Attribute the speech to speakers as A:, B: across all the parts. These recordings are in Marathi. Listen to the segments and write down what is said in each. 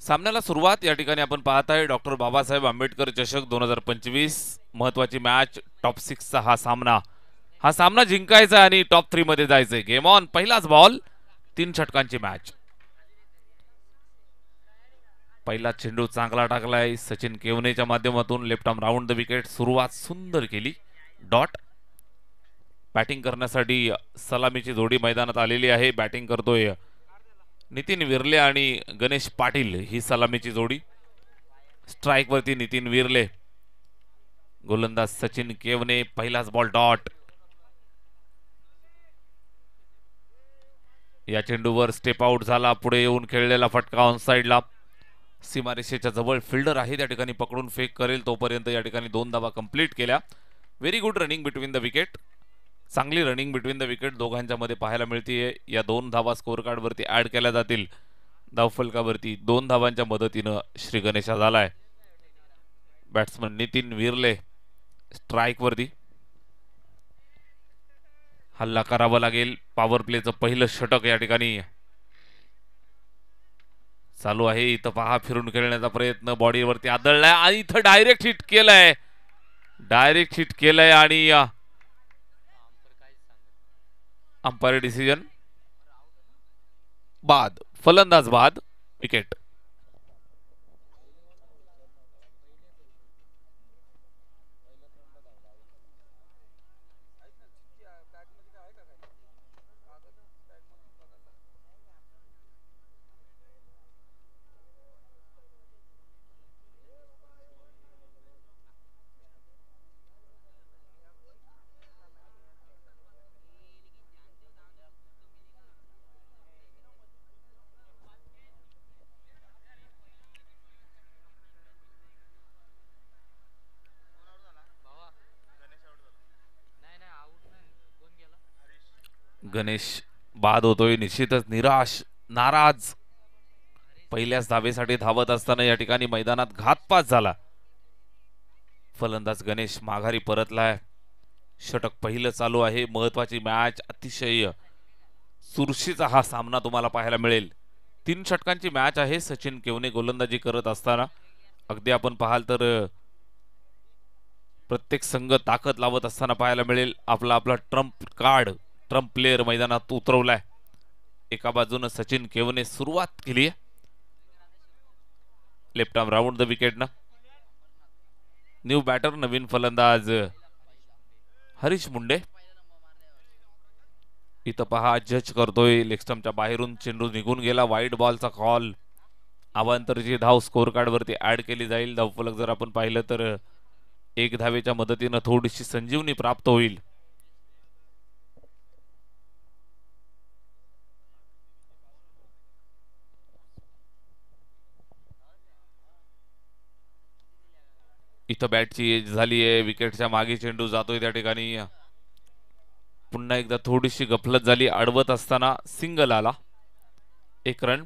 A: सामन्याला सुरुवात या ठिकाणी आपण पाहत आहे डॉक्टर बाबासाहेब आंबेडकर चषक 2025 महत्वाची मॅच टॉप 6 चा हा सामना जिंकायचा आणि टॉप 3 मध्ये जायचंय. Game on. पहिलाच बॉल, 3 षटकांची मॅच. पहिला चेंडू चांगला टाकलाय सचिन केवनेच्या माध्यमातून left arm round the wicket. सुरुवात सुंदर केली. डॉट. बॅटिंग करण्यासाठी सलामीची जोडी मैदानात आलेली आहे. बॅटिंग करतोय नितीन विरले आणि गणेश पाटील ही सलामीची जोडी. स्ट्राइक वरती नितीन विरले, गोलंदाज सचिन केवने. पहिलाच बॉल डॉट. या चेंडूवर स्टेप आउट झाला. पुढे येऊन खेळलेला फटका ऑन साइडला. सीमारेषेच्या जवळ फिल्डर आहे त्या ठिकाणी पकडून फेक करेल तोपर्यंत या ठिकाणी 2 धावा कंप्लीट केल्या. Very good running between the wicket. चांगली रनिंग बिटवीन द विकेट दोघांच्या मध्ये पाहायला मिळते. या 2 धावा स्कोर कार्ड वरती ऍड केल्या जातील. धावफलकावरती 2 धावांच्या मदतीनं श्री गणेशा झालाय. बॅट्समन नितीन विरले स्ट्राइक वरती. हल्ला करावा लागेल. पॉवर प्लेचं पहिलं षटक या ठिकाणी चालू आहे. इथं पहा फिरून खेळण्याचा प्रयत्न बॉडीवरती आदळलाय आणि इथं डायरेक्ट हिट केलंय. डायरेक्ट हिट केलंय आणि अंपायर डिसिजन बाद. फलंदाज बाद. विकेट. गणेश बाद होतोय. निश्चितच निराश, नाराज. पहिल्याच धावेसाठी धावत असताना या ठिकाणी मैदानात घातपात झाला. फलंदाज गणेश माघारी परतलाय. षटक पहिलं चालू आहे. महत्वाची मॅच. अतिशय चुरशीचा हा सामना तुम्हाला पाहायला मिळेल. 3 षटकांची मॅच आहे. सचिन केवने गोलंदाजी करत असताना अगदी आपण पाहाल तर प्रत्येक संघ ताकद लावत असताना पाहायला मिळेल. आपला ट्रम्प प्लेयर मैदानात उतरवलाय. एका बाजूने सचिन केवने सुरुवात केली. Left arm round the wicket ना. न्यू बॅटर नवीन फलंदाज हरीश मुंडे. इथं पहा जज करतोय. लेग स्टंपच्या बाहेरून चेंडू निघून गेला. वाईड बॉलचा कॉल. अवांतरची धाव स्कोर कार्ड वरती ऍड केली जाईल. धावफलक जर आपण पाहिलं तर 1 धावेच्या मदतीनं थोडीशी संजीवनी प्राप्त होईल. इथं बॅटची एज झाली आहे. विकेटच्या मागे चेंडू जातोय त्या ठिकाणी. पुन्हा एकदा थोडीशी गफलत झाली. अडवत असताना सिंगल आला. 1 रन.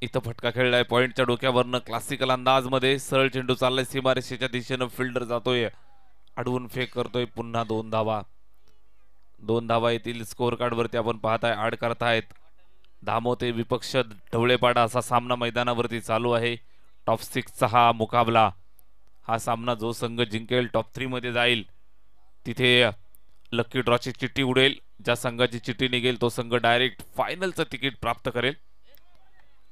A: इथं फटका खेळलाय पॉइंटच्या डोक्यावरनं. क्लासिकल अंदाज मध्ये सरळ चेंडू चाललाय सीमारेषेच्या दिशेनं. फिल्डर जातोय, अडवून फेक करतोय. पुन्हा 2 धावा. 2 धावा येतील. स्कोर कार्ड वरती आपण पाहताय ऍड करतायत. धामोते विपक्ष ढवळेपाडा असा सामना मैदानावरती चालू आहे. टॉप 6 चा हा मुकाबला. हा सामना जो संघ जिंकेल टॉप 3 मध्ये जाईल. तिथे लकी ड्रॉची चिठ्ठी उडेल. ज्या संघाची चिठ्ठी निघेल तो संघ डायरेक्ट फायनलचं तिकीट प्राप्त करेल.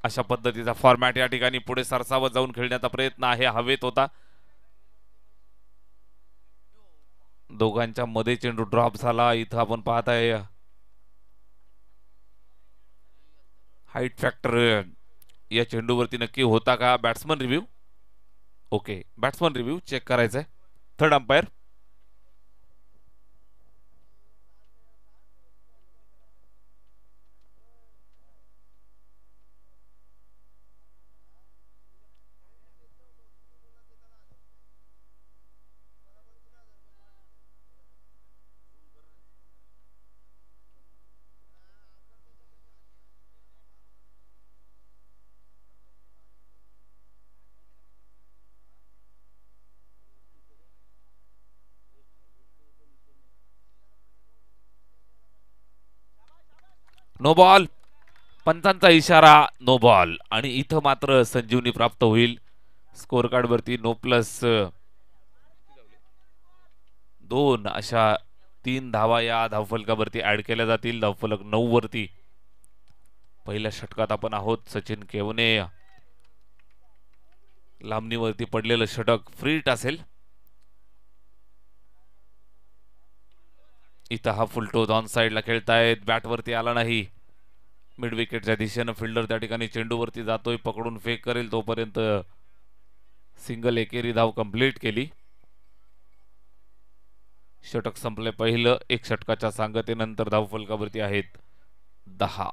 A: अशा पद्धतीचा फॉर्मॅट या ठिकाणी पुढे सरसावत जाऊन खेळण्याचा प्रयत्न आहे. हवेत होता. दोघांच्या मध्ये चेंडू ड्रॉप झाला. इथं आपण पाहताय हाईट फॅक्टर या चेंडूवरती नक्की होता का. Batsman review. Okay, batsman review check करायचा आहे. Third umpire. No ball. पंचांचा इशारा नो बॉल आणि इथं मात्र संजीवनी प्राप्त होईल. स्कोर कार्ड वरती नो प्लस 2 अशा 3 धावा या धावफलकावरती ऍड केल्या जातील. धावफलक 9 वरती पहिल्या षटकात आपण आहोत. सचिन केवने लांबणीवरती पडलेलं षटक फ्री हिट असेल. इथं हा फुलटोज ऑन साइडला खेळतायत. बॅटवरती आला नाही. मिड विकेटच्या दिशेनं फिल्डर त्या ठिकाणी चेंडूवरती जातोय. पकडून फेक करेल तोपर्यंत सिंगल एकेरी धाव कंप्लीट केली. षटक संपले पहिलं. एक षटकाच्या सांगतेनंतर धावफलकावरती आहेत 10.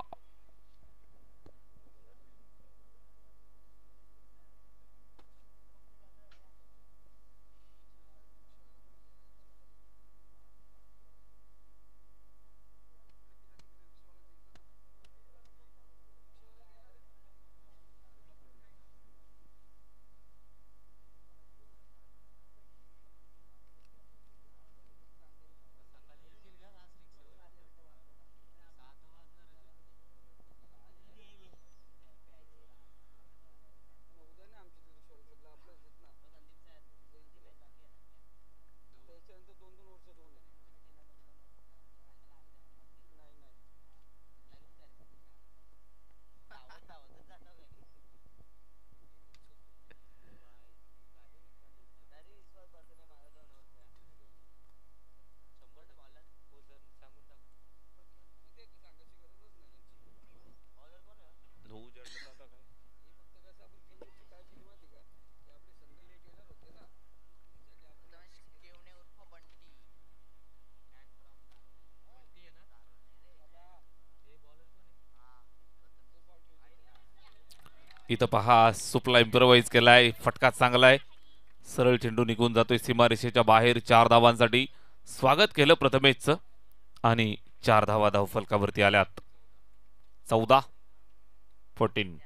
A: इथं पहा सुपला इम्प्रोवाइज केलाय. फटका चांगलाय. सरळ चेंडू निघून जातोय सीमारेषेच्या बाहेर. 4 धावांसाठी स्वागत केलं प्रथमेशचं आणि 4 धावा धावफलकावरती आल्यात. 14-14.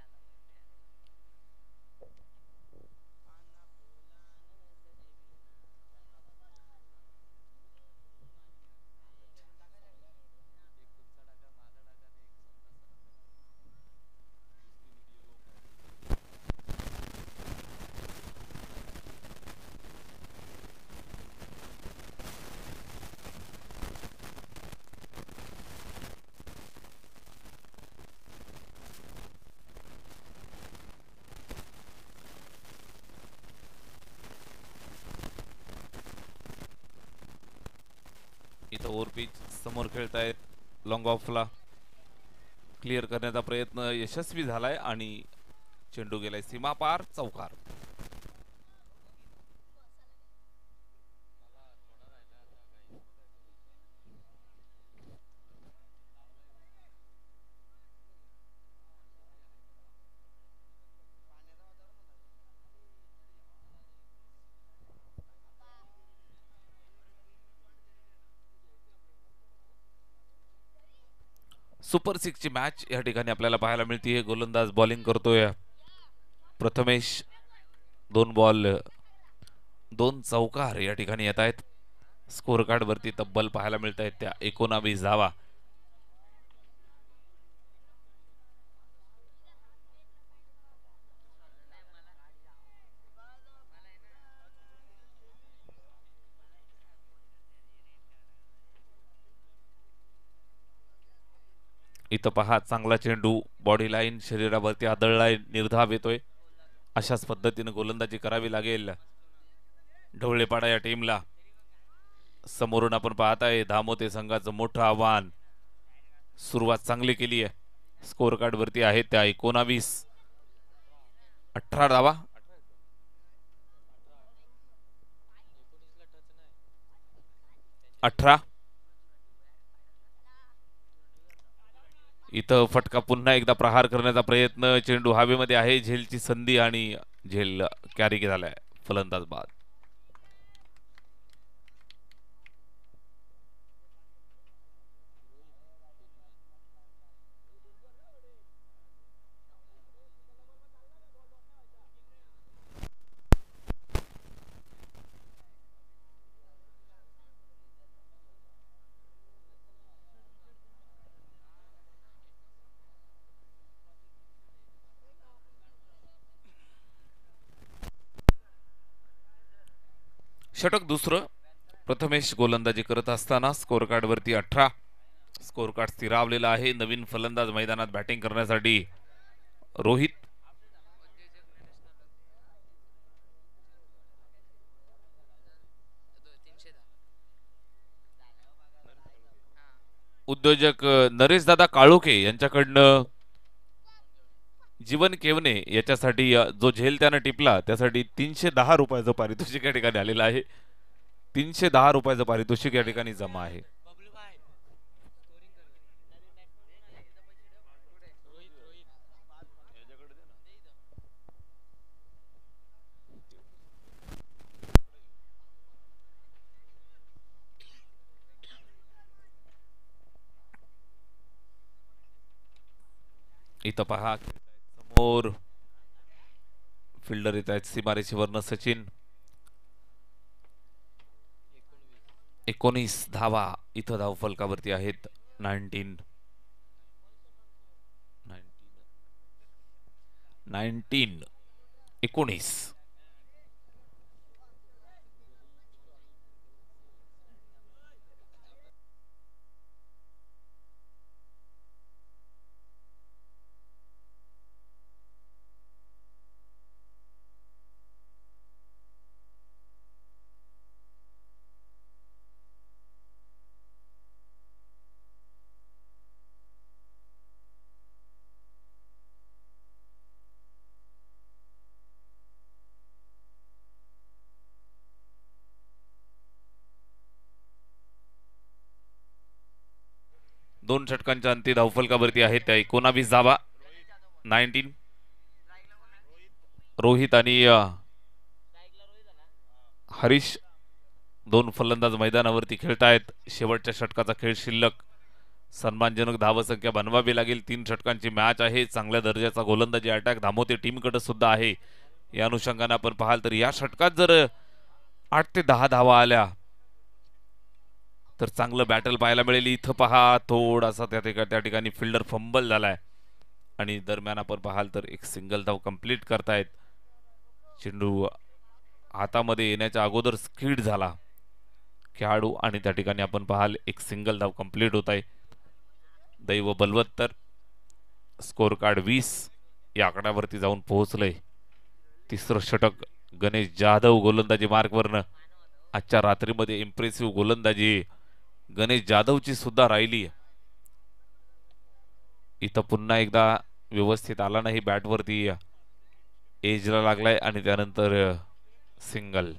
A: इथं ओव्हर पिच समोर खेळतायत. लॉंग ऑफला क्लिअर करण्याचा प्रयत्न यशस्वी झालाय आणि चेंडू गेलाय सीमा पार. चौकार. सुपर 6 ची मॅच या ठिकाणी आपल्याला पाहायला मिळते. गोलंदाज बॉलिंग करतोय प्रथमेश. 2 बॉल 2 चौकार या ठिकाणी येत आहेत. स्कोर कार्ड वरती तब्बल पाहायला मिळत आहेत त्या 19 धावा. इथं पहा चांगला चेंडू बॉडी लाईन शरीरावरती आदळलाय. निर्धाव येतोय. अशाच पद्धतीने गोलंदाजी करावी लागेल ढवळेपाडा या टीमला. समोरून आपण पाहताय धामोते संघाचं मोठं आव्हान. सुरुवात चांगली केली आहे. स्कोर कार्ड वरती आहेत त्या 19. 18 धावा. इथं फटका. पुन्हा एकदा प्रहार करण्याचा प्रयत्न. चेंडू हवेमध्ये आहे. झेलची संधी आणि झेल कॅरी झालाय. फलंदाज बाद. षटक दुसरं. प्रथमेश गोलंदाजी करत असताना स्कोअर कार्ड वरती 18. स्कोअर कार्ड स्थिरावलेला आहे. नवीन फलंदाज मैदानात बॅटिंग करण्यासाठी रोहित. उद्योजक नरेश दादा काळोखे यांच्याकडनं जीवन केवने याच्यासाठी जो झेल त्यानं टिपला त्यासाठी 310 रुपयाचं पारितोषिक या ठिकाणी आलेलं आहे. 310 रुपयाचं पारितोषिक या ठिकाणी जमा आहे. इथं पहा समोर फिल्डर येत आहेत सीमारेषेवरनं सचिन. 19 धावा इथं धावफलकावरती आहेत. 19 19. दोन षटकांच्या अंती धावफलकावरती आहेत त्या 19 धावा. 19. रोहित आणि हरीश दोन फलंदाज मैदानावरती खेळतायत. शेवटच्या षटकाचा खेळ शिल्लक. सन्मानजनक धावसंख्या बनवावी लागेल. 3 षटकांची मॅच आहे. चांगल्या दर्जाचा गोलंदाजी अटॅक धामोते टीमकडे सुद्धा आहे. या अनुषंगाने आपण पाहाल तर या षटकात जर 8 ते 10 धावा आल्या तर चांगलं बॅटल पाहायला मिळेल. इथं पहा थोडासा त्या ठिकाणी फिल्डर फंबल झालाय आणि दरम्यान आपण पाहाल तर एक सिंगल धाव कंप्लीट करतायत. चेंडू हातामध्ये येण्याच्या अगोदर स्किड झाला खेळाडू आणि त्या ठिकाणी आपण पाहाल एक सिंगल धाव कंप्लीट होत आहे. दैव बलवत्तर. स्कोअर कार्ड 20 या आकड्यावरती जाऊन पोहोचलंय. तिसरं षटक गणेश जाधव गोलंदाजी मार्कवरनं. आजच्या रात्रीमध्ये इम्प्रेसिव्ह गोलंदाजी गणेश जाधवची सुद्धा राहिली. इथं पुन्हा एकदा व्यवस्थित आला नाही बॅटवरती एजला लागलाय आणि त्यानंतर सिंगल.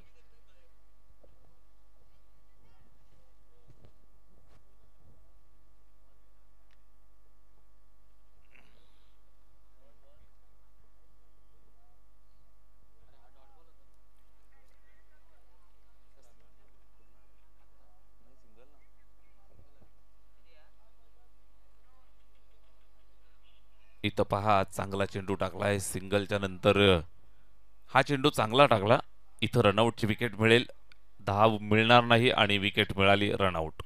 A: इथं पहा चांगला चेंडू टाकलाय सिंगलच्या नंतर. हा चेंडू चांगला टाकला. इथं रनआउटची विकेट मिळेल. धाव मिळणार नाही आणि विकेट मिळाली रनआउट.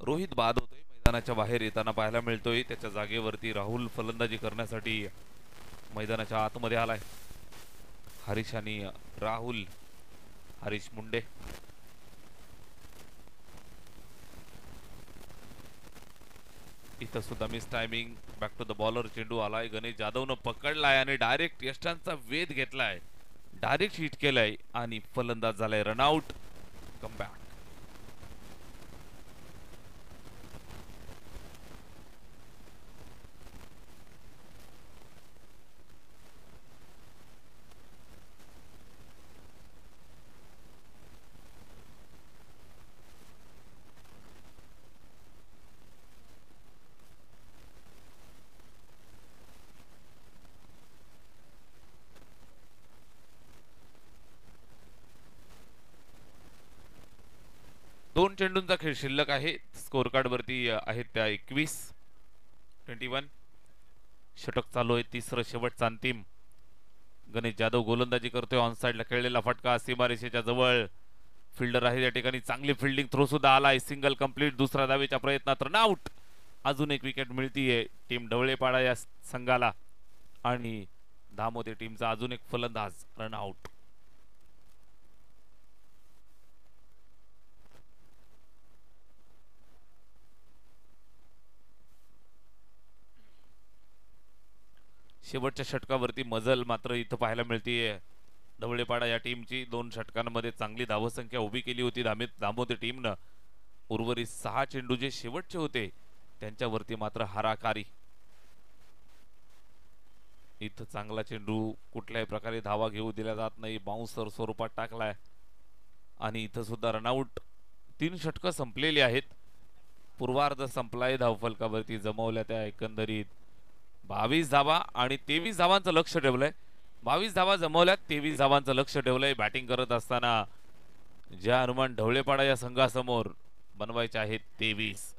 A: रोहित बाद होतोय. मैदानाच्या बाहेर येताना पाहायला मिळतोय. त्याच्या जागेवरती राहुल फलंदाजी करण्यासाठी मैदानाच्या आतमध्ये आलाय. हरीश आणि राहुल. हरीश मुंडे. इथं सुद्धा miss timing. Back to the bowler. चेंडू आलाय. गणेश जाधवनं पकडलाय आणि डायरेक्ट यष्टांचा वेध घेतलाय. डायरेक्ट हिट केलाय आणि फलंदाज झालाय रनआउट. कमबॅक. दोन चेंडूंचा खेळ शिल्लक आहे. स्कोअर कार्ड वरती आहेत त्या 21. षटक चालू आहे. तिसरं शेवटचं अंतिम. गणेश जाधव गोलंदाजी करतोय. ऑन साइडला खेळलेला फटका सीमारेषेच्या जवळ फिल्डर आहे या ठिकाणी, चांगली फिल्डिंग थ्रो सुद्धा आलाय, सिंगल कंप्लीट दुसऱ्या धावेच्या प्रयत्नात रनआउट. अजून एक विकेट मिळतीये टीम ढवळेपाडा या संघाला आणि धामोते टीमचा अजून एक फलंदाज रनआउट. शेवटच्या षटकावरती मजल मात्र इथं पाहायला मिळतीये. ढवळेपाडा या टीमची 2 षटकांमध्ये चांगली धावसंख्या उभी केली होती दामोदर टीमनं. उर्वरित 6 चेंडू जे शेवटचे होते त्यांच्यावरती मात्र हाराकारी. इथं चांगला चेंडू कुठल्याही प्रकारे धावा घेऊ दिला जात नाही, बाउन्सर स्वरूपात टाकलाय आणि इथं सुद्धा रनआउट. 3 षटकं संपलेली आहेत, पूर्वार्ध संपलाय, धावफलकावरती जमवल्या त्या एकंदरीत 22 धावा आणि 23 धावांचं लक्ष ठेवलंय. 22 धावा जमवल्यात, 23 धावांचं लक्ष ठेवलंय. बॅटिंग करत असताना ज्या अनुमान ढवळेपाडा या संघासमोर बनवायचे आहेत 23.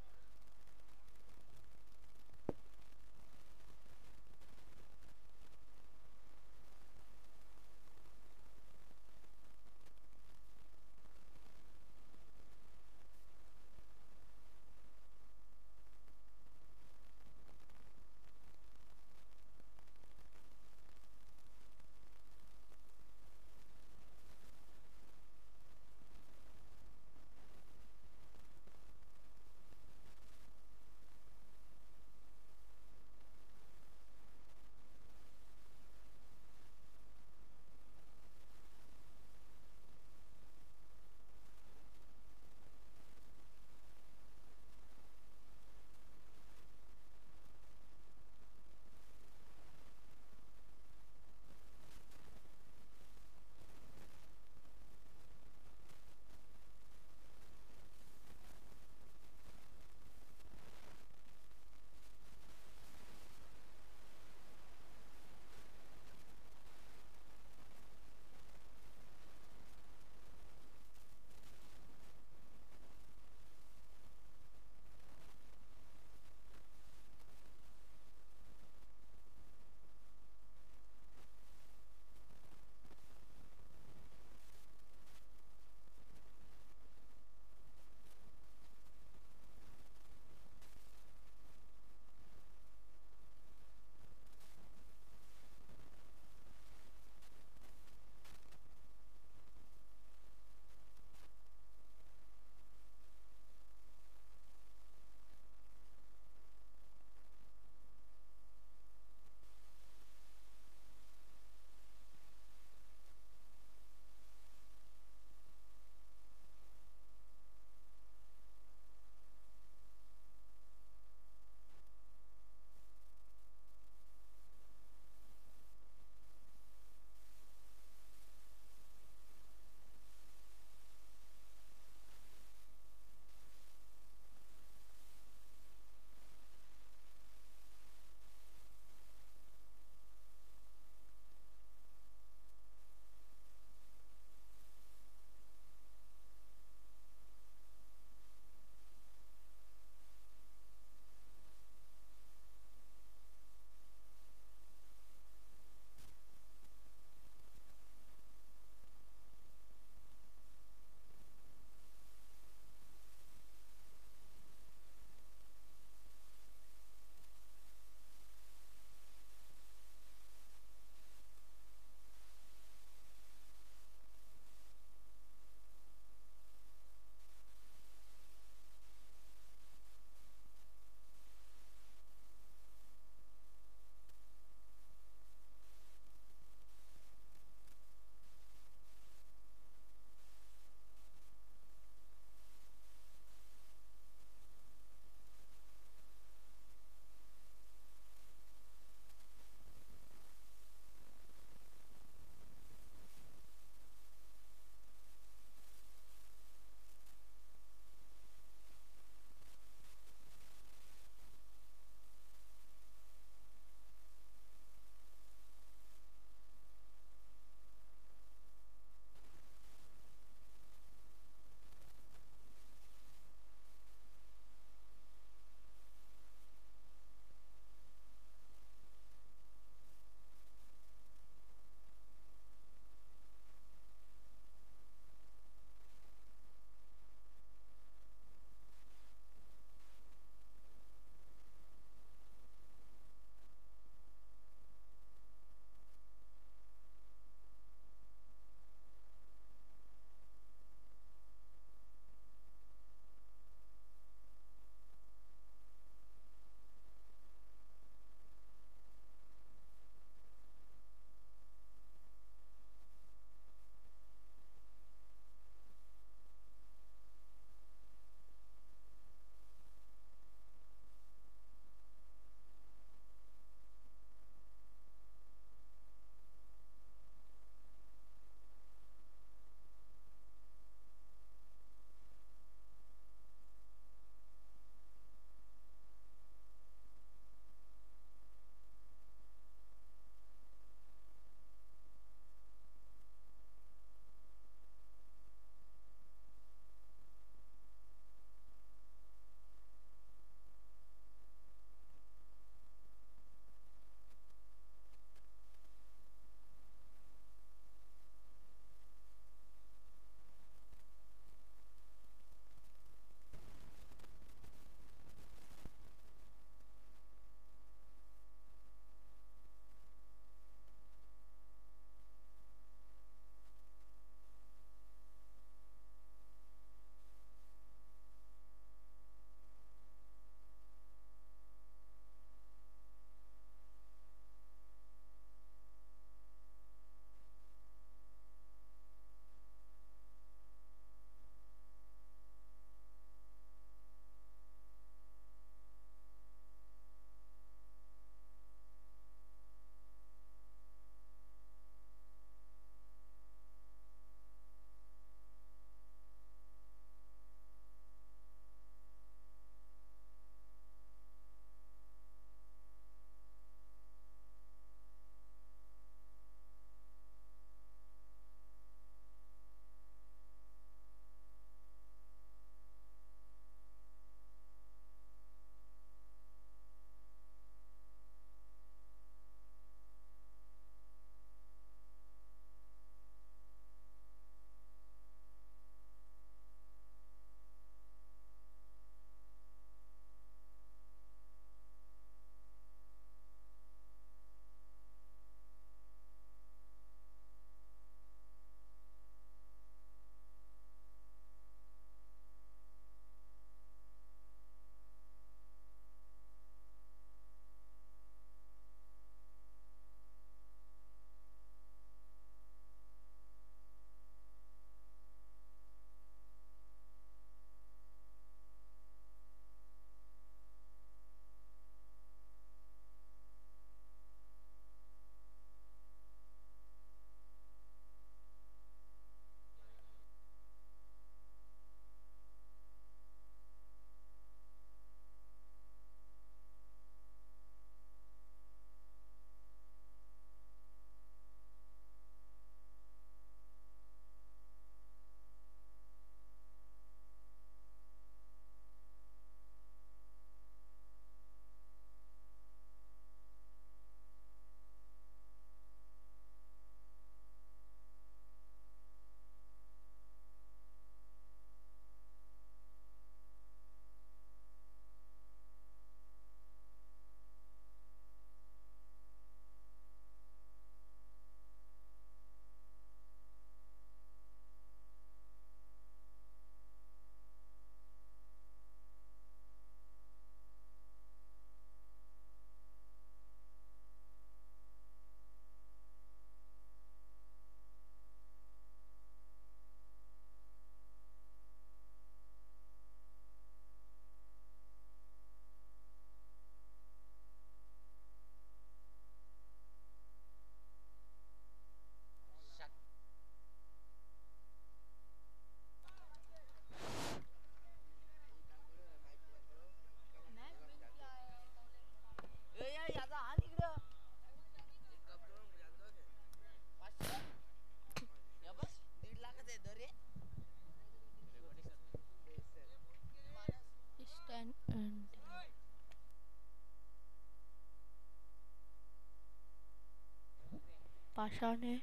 B: पाषाण है।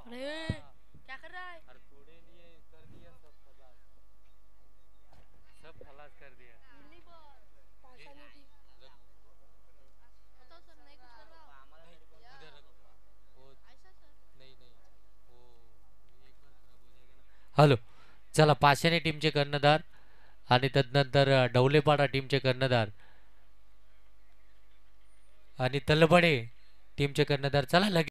B: अरे क्या कर रहा है?
C: और थोड़े लिए कर दिया सब खलास कर दिया।
B: पाषाण है टीम। बताओ सर, नहीं कुछ कर रहा हो?
C: इधर रख वो
B: ऐसा सर?
C: नहीं नहीं वो एक बार खराब हो जाएगा ना। हॅलो, चला पाषाणी टीमचे कर्णधार आणि तदनंतर डवलेपाडा टीमचे कर्णधार आणि तलबडे टीमचे कर्णधार चला लगेच